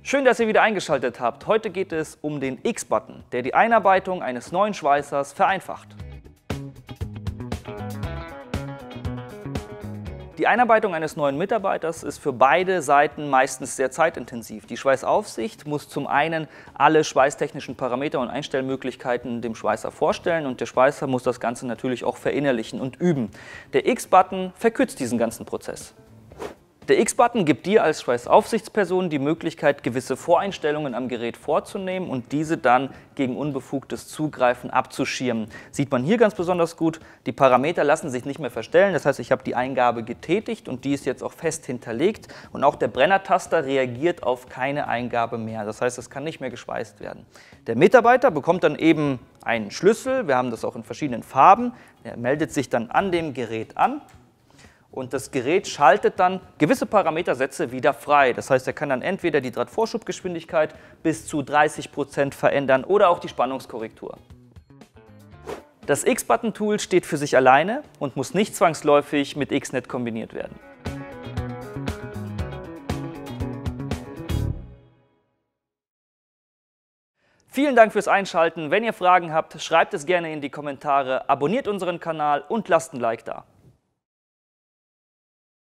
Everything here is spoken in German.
Schön, dass ihr wieder eingeschaltet habt. Heute geht es um den X-Button, der die Einarbeitung eines neuen Schweißers vereinfacht. Die Einarbeitung eines neuen Mitarbeiters ist für beide Seiten meistens sehr zeitintensiv. Die Schweißaufsicht muss zum einen alle schweißtechnischen Parameter und Einstellmöglichkeiten dem Schweißer vorstellen und der Schweißer muss das Ganze natürlich auch verinnerlichen und üben. Der X-Button verkürzt diesen ganzen Prozess. Der X-Button gibt dir als Schweißaufsichtsperson die Möglichkeit, gewisse Voreinstellungen am Gerät vorzunehmen und diese dann gegen unbefugtes Zugreifen abzuschirmen. Sieht man hier ganz besonders gut, die Parameter lassen sich nicht mehr verstellen, das heißt, ich habe die Eingabe getätigt und die ist jetzt auch fest hinterlegt und auch der Brennertaster reagiert auf keine Eingabe mehr, das heißt, es kann nicht mehr geschweißt werden. Der Mitarbeiter bekommt dann eben einen Schlüssel, wir haben das auch in verschiedenen Farben, der meldet sich dann an dem Gerät an. Und das Gerät schaltet dann gewisse Parametersätze wieder frei. Das heißt, er kann dann entweder die Drahtvorschubgeschwindigkeit bis zu 30% verändern oder auch die Spannungskorrektur. Das X-Button-Tool steht für sich alleine und muss nicht zwangsläufig mit X-Net kombiniert werden. Vielen Dank fürs Einschalten. Wenn ihr Fragen habt, schreibt es gerne in die Kommentare, abonniert unseren Kanal und lasst ein Like da.